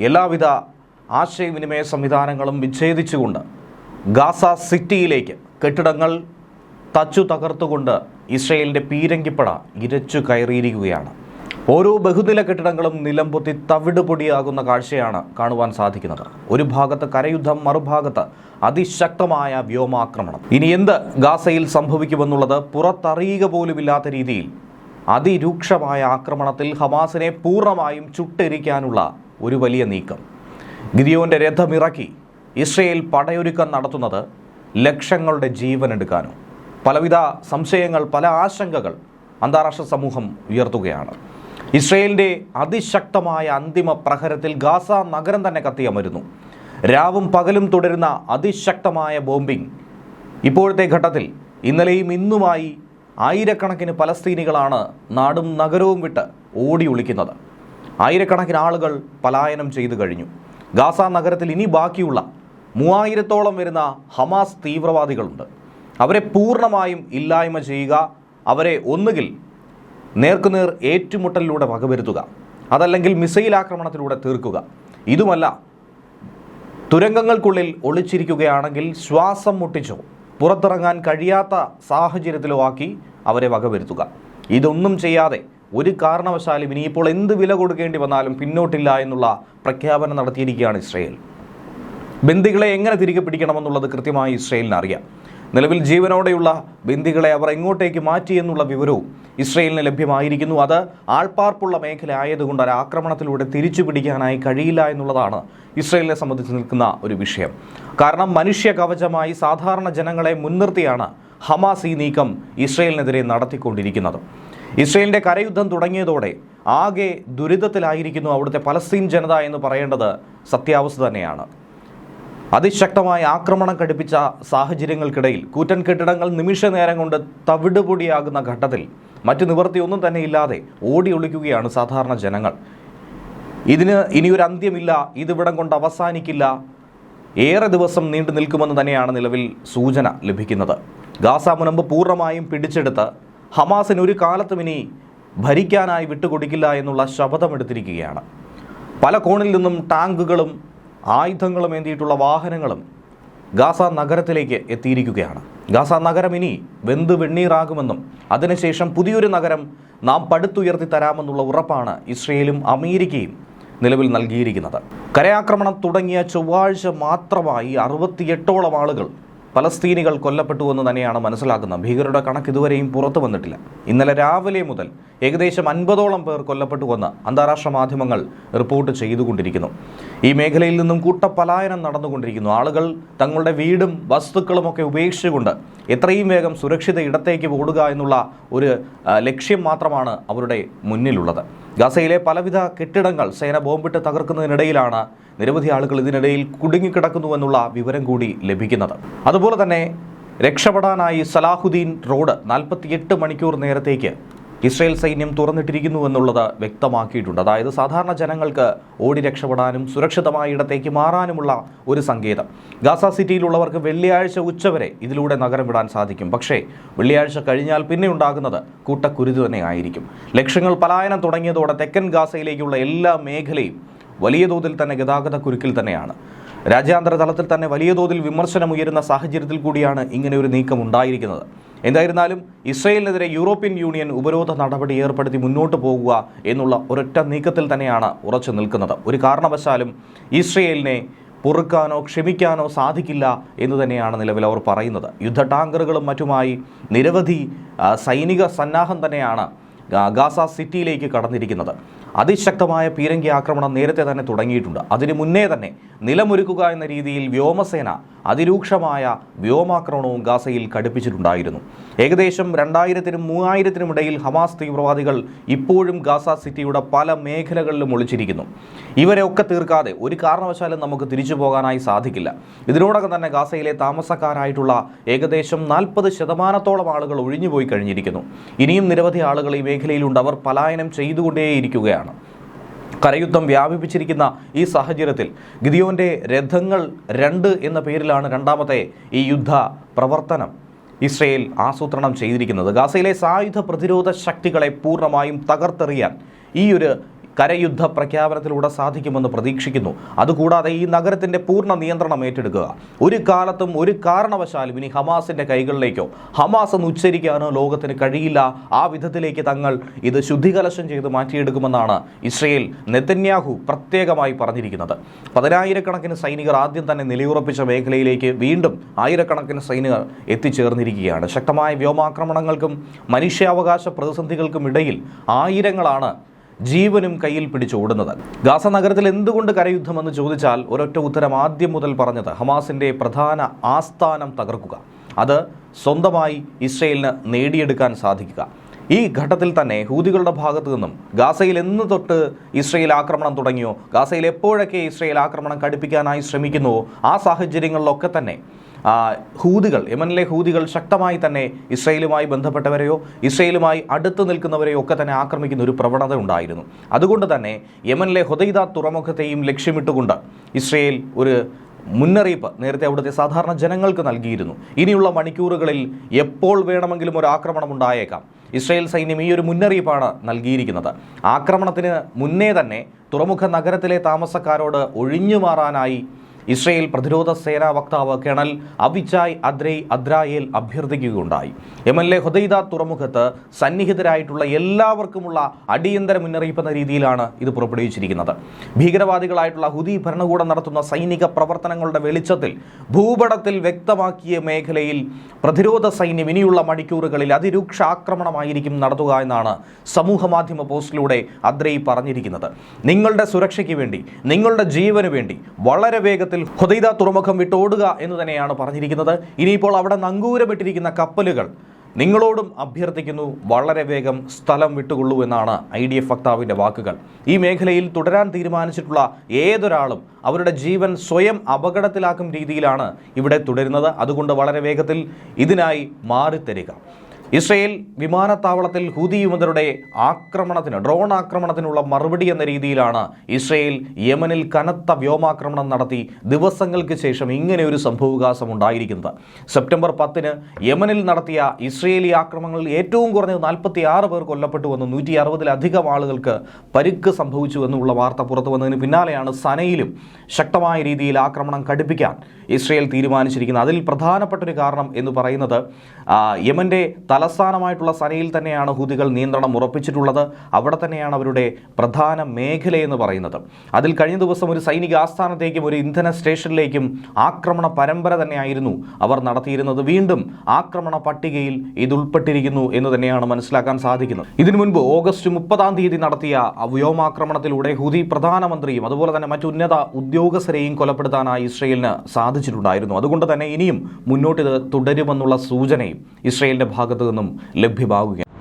എല്ലാവിധ ആശയവിനിമയ സംവിധാനങ്ങളും വിച്ഛേദിച്ചുകൊണ്ട് ഗാസ സിറ്റിയിലേക്ക് കെട്ടിടങ്ങൾ തച്ചു തകർത്തുകൊണ്ട് ഇസ്രയേലിൻ്റെ പീരങ്കിപ്പട ഇരച്ചു കയറിയിരിക്കുകയാണ്. ഓരോ ബഹുനില കെട്ടിടങ്ങളും നിലംപൊത്തി തവിടുപൊടിയാകുന്ന കാഴ്ചയാണ് കാണുവാൻ സാധിക്കുന്നത്. ഒരു ഭാഗത്ത് കരയുദ്ധം, മറുഭാഗത്ത് അതിശക്തമായ വ്യോമാക്രമണം. ഇനി എന്ത് ഗാസയിൽ സംഭവിക്കുമെന്നുള്ളത് പുറത്തറിയുക പോലുമില്ലാത്ത രീതിയിൽ അതിരൂക്ഷമായ ആക്രമണത്തിൽ ഹമാസിനെ പൂർണ്ണമായും ചുട്ടെരിക്കാനുള്ള ഒരു വലിയ നീക്കം. ഗിദിയോന്റെ രഥമിറക്കി ഇസ്രയേൽ പടയൊരുക്കം നടത്തുന്നത് ലക്ഷങ്ങളുടെ ജീവനെടുക്കാനോ? പലവിധ സംശയങ്ങൾ, പല ആശങ്കകൾ അന്താരാഷ്ട്ര സമൂഹം ഉയർത്തുകയാണ്. ഇസ്രയേലിൻ്റെ അതിശക്തമായ അന്തിമ പ്രഹരത്തിൽ ഗാസ നഗരം തന്നെ കത്തിയമരുന്നു. രാവും പകലും തുടരുന്ന അതിശക്തമായ ബോംബിംഗ്. ഇപ്പോഴത്തെ ഘട്ടത്തിൽ ഇന്നലെയും ഇന്നുമായി ആയിരക്കണക്കിന് പലസ്തീനികളാണ് നാടും നഗരവും വിട്ട് ഓടി ഒളിക്കുന്നത്. ആയിരക്കണക്കിന് ആളുകൾ പലായനം ചെയ്തു കഴിഞ്ഞു. ഗാസ നഗരത്തിൽ ഇനി ബാക്കിയുള്ള 3000-ഓളം വരുന്ന ഹമാസ് തീവ്രവാദികളുണ്ട്. അവരെ പൂർണ്ണമായും ഇല്ലായ്മ ചെയ്യുക, അവരെ ഒന്നുകിൽ നേർക്കുനേർ ഏറ്റുമുട്ടലിലൂടെ വകവരുത്തുക, അതല്ലെങ്കിൽ മിസൈൽ ആക്രമണത്തിലൂടെ തീർക്കുക. ഇതുമല്ല, തുരങ്കങ്ങൾക്കുള്ളിൽ ഒളിച്ചിരിക്കുകയാണെങ്കിൽ ശ്വാസം മുട്ടിച്ചോ പുറത്തിറങ്ങാൻ കഴിയാത്ത സാഹചര്യത്തിലോ ആക്കി അവരെ വകവരുത്തുക. ഇതൊന്നും ചെയ്യാതെ ഒരു കാരണവശാലും ഇനിയിപ്പോൾ എന്ത് വില കൊടുക്കേണ്ടി വന്നാലും പിന്നോട്ടില്ല എന്നുള്ള പ്രഖ്യാപനം നടത്തിയിരിക്കുകയാണ് ഇസ്രയേൽ. ബന്ദികളെ എങ്ങനെ തിരികെ പിടിക്കണമെന്നുള്ളത് കൃത്യമായി ഇസ്രയേലിന് അറിയാം. നിലവിൽ ജീവനോടെയുള്ള ബന്ദികളെ അവർ എങ്ങോട്ടേക്ക് മാറ്റി എന്നുള്ള വിവരവും ഇസ്രയേലിന് ലഭ്യമായിരിക്കുന്നു. അത് ആൾപ്പാർപ്പുള്ള മേഖല ആയതുകൊണ്ട് ഒരു ആക്രമണത്തിലൂടെ തിരിച്ചു പിടിക്കാനായി കഴിയില്ല എന്നുള്ളതാണ് ഇസ്രയേലിനെ സംബന്ധിച്ച് നിൽക്കുന്ന ഒരു വിഷയം. കാരണം മനുഷ്യ കവചമായി സാധാരണ ജനങ്ങളെ മുൻനിർത്തിയാണ് ഹമാസ് ഈ നീക്കം ഇസ്രയേലിനെതിരെ നടത്തിക്കൊണ്ടിരിക്കുന്നത്. ഇസ്രയേലിൻ്റെ കരയുദ്ധം തുടങ്ങിയതോടെ ആകെ ദുരിതത്തിലായിരിക്കുന്നു അവിടുത്തെ പലസ്തീൻ ജനത എന്ന് പറയേണ്ടത് സത്യാവസ്ഥ തന്നെയാണ്. അതിശക്തമായ ആക്രമണം ഘടിപ്പിച്ച സാഹചര്യങ്ങൾക്കിടയിൽ കൂറ്റൻ കെട്ടിടങ്ങൾ നിമിഷ നേരം കൊണ്ട് തവിടുപൊടിയാകുന്ന ഘട്ടത്തിൽ മറ്റു നിവൃത്തിയൊന്നും തന്നെ ഇല്ലാതെ ഓടി ഒളിക്കുകയാണ് സാധാരണ ജനങ്ങൾ. ഇതിന് ഇനിയൊരു അന്ത്യമില്ല, ഇതിവിടം കൊണ്ട് അവസാനിക്കില്ല, ഏറെ ദിവസം നീണ്ടു നിൽക്കുമെന്ന് തന്നെയാണ് നിലവിൽ സൂചന ലഭിക്കുന്നത്. ഗാസ മുനമ്പ് പൂർണ്ണമായും പിടിച്ചെടുത്ത് ഹമാസിന് ഒരു കാലത്തും ഇനി ഭരിക്കാനായി വിട്ടുകൊടുക്കില്ല എന്നുള്ള ശപഥമെടുത്തിരിക്കുകയാണ്. പല കോണിൽ നിന്നും ടാങ്കുകളും ആയുധങ്ങളും ഏന്തിയിട്ടുള്ള വാഹനങ്ങളും ഗാസ നഗരത്തിലേക്ക് എത്തിയിരിക്കുകയാണ്. ഗാസ നഗരം ഇനി വെന്ത് വെണ്ണീറാകുമെന്നും അതിനുശേഷം പുതിയൊരു നഗരം നാം പടുത്തുയർത്തി തരാമെന്നുള്ള ഉറപ്പാണ് ഇസ്രയേലും അമേരിക്കയും നിലവിൽ നൽകിയിരിക്കുന്നത്. കരയാക്രമണം തുടങ്ങിയ ചൊവ്വാഴ്ച മാത്രമായി 68ഓളം ആളുകൾ പലസ്തീനികൾ കൊല്ലപ്പെട്ടുവെന്ന് തന്നെയാണ് മനസ്സിലാക്കുന്നത്. ഭീകരരുടെ കണക്ക് ഇതുവരെയും പുറത്തു വന്നിട്ടില്ല. ഇന്നലെ രാവിലെ മുതൽ ഏകദേശം 50ഓളം പേർ കൊല്ലപ്പെട്ടുവെന്ന് അന്താരാഷ്ട്ര മാധ്യമങ്ങൾ റിപ്പോർട്ട് ചെയ്തുകൊണ്ടിരിക്കുന്നു. ഈ മേഖലയിൽ നിന്നും കൂട്ടപ്പലായനം നടന്നുകൊണ്ടിരിക്കുന്നു. ആളുകൾ തങ്ങളുടെ വീടും വസ്തുക്കളുമൊക്കെ ഉപേക്ഷിച്ചുകൊണ്ട് എത്രയും വേഗം സുരക്ഷിത ഇടത്തേക്ക് ഓടുക എന്നുള്ള ഒരു ലക്ഷ്യം മാത്രമാണ് അവരുടെ മുന്നിലുള്ളത്. ഗാസയിലെ പലവിധ കെട്ടിടങ്ങൾ സേന ബോംബിട്ട് തകർക്കുന്നതിനിടയിലാണ് നിരവധി ആളുകൾ ഇതിനിടയിൽ കുടുങ്ങിക്കിടക്കുന്നുവെന്നുള്ള വിവരം കൂടി ലഭിക്കുന്നത്. അതുപോലെ തന്നെ രക്ഷപ്പെടാനായി സലാഹുദ്ദീൻ റോഡ് 48 മണിക്കൂർ നേരത്തേക്ക് ഇസ്രയേൽ സൈന്യം തുറന്നിട്ടിരിക്കുന്നു എന്നുള്ളത് വ്യക്തമാക്കിയിട്ടുണ്ട്. അതായത് സാധാരണ ജനങ്ങൾക്ക് ഓടി രക്ഷപ്പെടാനും സുരക്ഷിതമായ ഇടത്തേക്ക് മാറാനുമുള്ള ഒരു സങ്കേതം. ഗാസ സിറ്റിയിലുള്ളവർക്ക് വെള്ളിയാഴ്ച ഉച്ചവരെ ഇതിലൂടെ നഗരം വിടാൻ സാധിക്കും. പക്ഷേ വെള്ളിയാഴ്ച കഴിഞ്ഞാൽ പിന്നെ ഉണ്ടാകുന്നത് കൂട്ടക്കുരുതി തന്നെ ആയിരിക്കും. ലക്ഷങ്ങൾ പലായനം തുടങ്ങിയതോടെ തെക്കൻ ഗാസയിലേക്കുള്ള എല്ലാ മേഖലയും വലിയ തോതിൽ തന്നെ ഗതാഗത കുരുക്കിൽ തന്നെയാണ്. രാജ്യാന്തര തലത്തിൽ തന്നെ വലിയ തോതിൽ വിമർശനം ഉയരുന്ന സാഹചര്യത്തിൽ കൂടിയാണ് ഇങ്ങനെ ഒരു നീക്കം ഉണ്ടായിരിക്കുന്നത്. എന്തായിരുന്നാലും ഇസ്രയേലിനെതിരെ യൂറോപ്യൻ യൂണിയൻ ഉപരോധ നടപടി ഏർപ്പെടുത്തി മുന്നോട്ട് പോകുക എന്നുള്ള ഒരൊറ്റ നീക്കത്തിൽ തന്നെയാണ് ഉറച്ചു നിൽക്കുന്നത്. ഒരു കാരണവശാലും ഇസ്രയേലിനെ പൊറുക്കാനോ ക്ഷമിക്കാനോ സാധിക്കില്ല എന്ന് തന്നെയാണ് നിലവിൽ അവർ പറയുന്നത്. യുദ്ധ ടാങ്കറുകളും മറ്റുമായി നിരവധി സൈനിക സന്നാഹം തന്നെയാണ് ഗാസ സിറ്റിയിലേക്ക് കടന്നിരിക്കുന്നത്. അതിശക്തമായ പീരങ്കി ആക്രമണം നേരത്തെ തന്നെ തുടങ്ങിയിട്ടുണ്ട്. അതിനു മുന്നേ തന്നെ നിലമൊരുക്കുക എന്ന രീതിയിൽ വ്യോമസേന അതിരൂക്ഷമായ വ്യോമാക്രമണവും ഗാസയിൽ ഘടിപ്പിച്ചിട്ടുണ്ടായിരുന്നു. ഏകദേശം 2000-നും 3000-നും ഇടയിൽ ഹമാസ് തീവ്രവാദികൾ ഇപ്പോഴും ഗാസ സിറ്റിയുടെ പല മേഖലകളിലും ഒളിച്ചിരിക്കുന്നു. ഇവരെ ഒക്കെ തീർക്കാതെ ഒരു കാരണവശാലും നമുക്ക് തിരിച്ചു പോകാനായി സാധിക്കില്ല. ഇതിനോടകം തന്നെ ഗാസയിലെ താമസക്കാരായിട്ടുള്ള ഏകദേശം 40% ആളുകൾ ഒഴിഞ്ഞുപോയി കഴിഞ്ഞിരിക്കുന്നു. ഇനിയും നിരവധി ആളുകൾ ഈ മേഖലയിലുണ്ട്. അവർ പലായനം ചെയ്തുകൊണ്ടേയിരിക്കുകയാണ്. കരയുദ്ധം വ്യാപിപ്പിച്ചിരിക്കുന്ന ഈ സാഹചര്യത്തിൽ ഗിദിയോന്റെ രഥങ്ങൾ 2 എന്ന പേരിലാണ് രണ്ടാമത്തെ ഈ യുദ്ധ പ്രവർത്തനം ഇസ്രയേൽ ആസൂത്രണം ചെയ്തിരിക്കുന്നത്. ഗാസയിലെ സായുധ പ്രതിരോധ ശക്തികളെ പൂർണ്ണമായും തകർത്തെറിയാൻ ഈ ഒരു കരയുദ്ധ പ്രഖ്യാപനത്തിലൂടെ സാധിക്കുമെന്ന് പ്രതീക്ഷിക്കുന്നു. അതുകൂടാതെ ഈ നഗരത്തിൻ്റെ പൂർണ്ണ നിയന്ത്രണം ഏറ്റെടുക്കുക. ഒരു കാലത്തും ഒരു കാരണവശാലും ഇനി ഹമാസിൻ്റെ കൈകളിലേക്കോ ഹമാസ് എന്ന് ഉച്ചരിക്കാനോ ലോകത്തിന് കഴിയില്ല. ആ വിധത്തിലേക്ക് തങ്ങൾ ഇത് ശുദ്ധികലശം ചെയ്ത് മാറ്റിയെടുക്കുമെന്നാണ് ഇസ്രയേൽ നെതന്യാഹു പ്രത്യേകമായി പറഞ്ഞിരിക്കുന്നത്. 10,000-കണക്കിന് സൈനികർ ആദ്യം തന്നെ നിലയുറപ്പിച്ച മേഖലയിലേക്ക് വീണ്ടും ആയിരക്കണക്കിന് സൈനികർ എത്തിച്ചേർന്നിരിക്കുകയാണ്. ശക്തമായ വ്യോമാക്രമണങ്ങൾക്കും മനുഷ്യാവകാശ പ്രതിസന്ധികൾക്കും ഇടയിൽ ആയിരങ്ങളാണ് ജീവനും കയ്യിൽ പിടിച്ചോടുന്നത്. ഗാസ നഗരത്തിൽ എന്തുകൊണ്ട് കരയുദ്ധമെന്ന് ചോദിച്ചാൽ ഒരൊറ്റ ഉത്തരം ആദ്യം മുതൽ പറഞ്ഞത് ഹമാസിൻ്റെ പ്രധാന ആസ്ഥാനം തകർക്കുക, അത് സ്വന്തമായി ഇസ്രയേലിന് നേടിയെടുക്കാൻ സാധിക്കുക. ഈ ഘട്ടത്തിൽ തന്നെ ഹൂതികളുടെ ഭാഗത്തു നിന്നും ഗാസയിൽ എന്ന് തൊട്ട് ഇസ്രയേൽ ആക്രമണം തുടങ്ങിയോ, ഗാസയിൽ എപ്പോഴൊക്കെ ഇസ്രയേൽ ആക്രമണം കടുപ്പിക്കാനായി ശ്രമിക്കുന്നുവോ ആ സാഹചര്യങ്ങളിലൊക്കെ തന്നെ ഹൂതികൾ, യമനിലെ ഹൂതികൾ ശക്തമായി തന്നെ ഇസ്രയേലുമായി ബന്ധപ്പെട്ടവരെയോ ഇസ്രയേലുമായി അടുത്ത് നിൽക്കുന്നവരെയോ ഒക്കെ തന്നെ ആക്രമിക്കുന്ന ഒരു പ്രവണത ഉണ്ടായിരുന്നു. അതുകൊണ്ട് തന്നെ യമനിലെ ഹുദൈദ തുറമുഖത്തെയും ലക്ഷ്യമിട്ടുകൊണ്ട് ഇസ്രയേൽ ഒരു മുന്നറിയിപ്പ് നേരത്തെ അവിടുത്തെ സാധാരണ ജനങ്ങൾക്ക് നൽകിയിരുന്നു. ഇനിയുള്ള മണിക്കൂറുകളിൽ എപ്പോൾ വേണമെങ്കിലും ഒരു ആക്രമണം ഉണ്ടായേക്കാം. ഇസ്രയേൽ സൈന്യം ഈ ഒരു മുന്നറിയിപ്പാണ് നൽകിയിരിക്കുന്നത്. ആക്രമണത്തിന് മുന്നേ തന്നെ തുറമുഖ നഗരത്തിലെ താമസക്കാരോട് ഒഴിഞ്ഞു മാറാനായി ഇസ്രയേൽ പ്രതിരോധ സേനാ വക്താവ് കേണൽ അവിചായ് അദ്രായേൽ അഭ്യർത്ഥിക്കുകയുണ്ടായി. യമനിലെ ഹുദൈദ തുറമുഖത്ത് സന്നിഹിതരായിട്ടുള്ള എല്ലാവർക്കുമുള്ള അടിയന്തര മുന്നറിയിപ്പ് എന്ന രീതിയിലാണ് ഇത് പുറപ്പെടുവിച്ചിരിക്കുന്നത്. ഭീകരവാദികളായിട്ടുള്ള ഹുദി ഭരണകൂടം നടത്തുന്ന സൈനിക പ്രവർത്തനങ്ങളുടെ വെളിച്ചത്തിൽ ഭൂപടത്തിൽ വ്യക്തമാക്കിയ മേഖലയിൽ പ്രതിരോധ സൈന്യം ഇനിയുള്ള മണിക്കൂറുകളിൽ അതിരൂക്ഷ ആക്രമണമായിരിക്കും നടത്തുക എന്നാണ് സമൂഹ മാധ്യമ പോസ്റ്റിലൂടെ അദ്രൈ പറഞ്ഞിരിക്കുന്നത്. നിങ്ങളുടെ സുരക്ഷയ്ക്ക് വേണ്ടി, നിങ്ങളുടെ ജീവന് വേണ്ടി വളരെ വേഗത്തിൽ ഹുദൈദ തുറമുഖം വിട്ടോടുക എന്ന് തന്നെയാണ് പറഞ്ഞിരിക്കുന്നത്. ഇനിയിപ്പോൾ അവിടെ നങ്കൂരമിട്ടിരിക്കുന്ന കപ്പലുകൾ നിങ്ങളോടും അഭ്യർത്ഥിക്കുന്നു, വളരെ വേഗം സ്ഥലം വിട്ടുകൊള്ളൂ എന്നാണ് IDF വക്താവിൻ്റെ വാക്കുകൾ. ഈ മേഖലയിൽ തുടരാൻ തീരുമാനിച്ചിട്ടുള്ള ഏതൊരാളും അവരുടെ ജീവൻ സ്വയം അപകടത്തിലാക്കും രീതിയിലാണ് ഇവിടെ തുടരുന്നത്. അതുകൊണ്ട് വളരെ വേഗത്തിൽ ഇതിനായി മാറിത്തരിക. ഇസ്രയേൽ വിമാനത്താവളത്തിൽ ഹൂതി യുവതരുടെ ആക്രമണത്തിന്, ഡ്രോൺ ആക്രമണത്തിനുള്ള മറുപടി എന്ന രീതിയിലാണ് ഇസ്രയേൽ യമനിൽ കനത്ത വ്യോമാക്രമണം നടത്തി ദിവസങ്ങൾക്ക് ശേഷം ഇങ്ങനെ ഒരു സംഭവവികാസം ഉണ്ടായിരിക്കുന്നത്. സെപ്റ്റംബർ 10 യമനിൽ നടത്തിയ ഇസ്രയേലി ആക്രമണങ്ങളിൽ ഏറ്റവും കുറഞ്ഞത് 46 പേർ കൊല്ലപ്പെട്ടുവെന്നും 160-ലധികം ആളുകൾക്ക് പരിക്ക് സംഭവിച്ചു എന്നുള്ള വാർത്ത പുറത്തു വന്നതിന് പിന്നാലെയാണ് സനയിലും ശക്തമായ രീതിയിൽ ആക്രമണം കടുപ്പിക്കാൻ ഇസ്രയേൽ തീരുമാനിച്ചിരിക്കുന്നത്. അതിൽ പ്രധാനപ്പെട്ടൊരു കാരണം എന്ന് പറയുന്നത് യമൻ്റെ തലസ്ഥാനമായിട്ടുള്ള സനയിൽ തന്നെയാണ് ഹൂതികൾ നിയന്ത്രണം ഉറപ്പിച്ചിട്ടുള്ളത്. അവിടെ തന്നെയാണ് അവരുടെ പ്രധാന മേഖലയെന്ന് പറയുന്നത്. അതിൽ കഴിഞ്ഞ ദിവസം ഒരു സൈനിക ആസ്ഥാനത്തേക്കും ഒരു ഇന്ധന സ്റ്റേഷനിലേക്കും ആക്രമണ പരമ്പര തന്നെയായിരുന്നു അവർ നടത്തിയിരുന്നത്. വീണ്ടും ആക്രമണ പട്ടികയിൽ ഇത് ഉൾപ്പെട്ടിരിക്കുന്നു എന്ന് തന്നെയാണ് മനസ്സിലാക്കാൻ സാധിക്കുന്നത്. ഇതിനു മുൻപ് ഓഗസ്റ്റ് 30 നടത്തിയ വ്യോമാക്രമണത്തിലൂടെ ഹൂതി പ്രധാനമന്ത്രിയും അതുപോലെ തന്നെ മറ്റു ഉന്നത ഉദ്യോഗസ്ഥരെയും കൊലപ്പെടുത്താനായി ഇസ്രയേലിന് സാധിച്ചിട്ടുണ്ടായിരുന്നു. അതുകൊണ്ട് തന്നെ ഇനിയും മുന്നോട്ട് ഇത് തുടരുമെന്നുള്ള സൂചനയും ഇസ്രയേലിൻ്റെ ഭാഗത്തു നിന്നും ലഭ്യമാകുകയാണ്.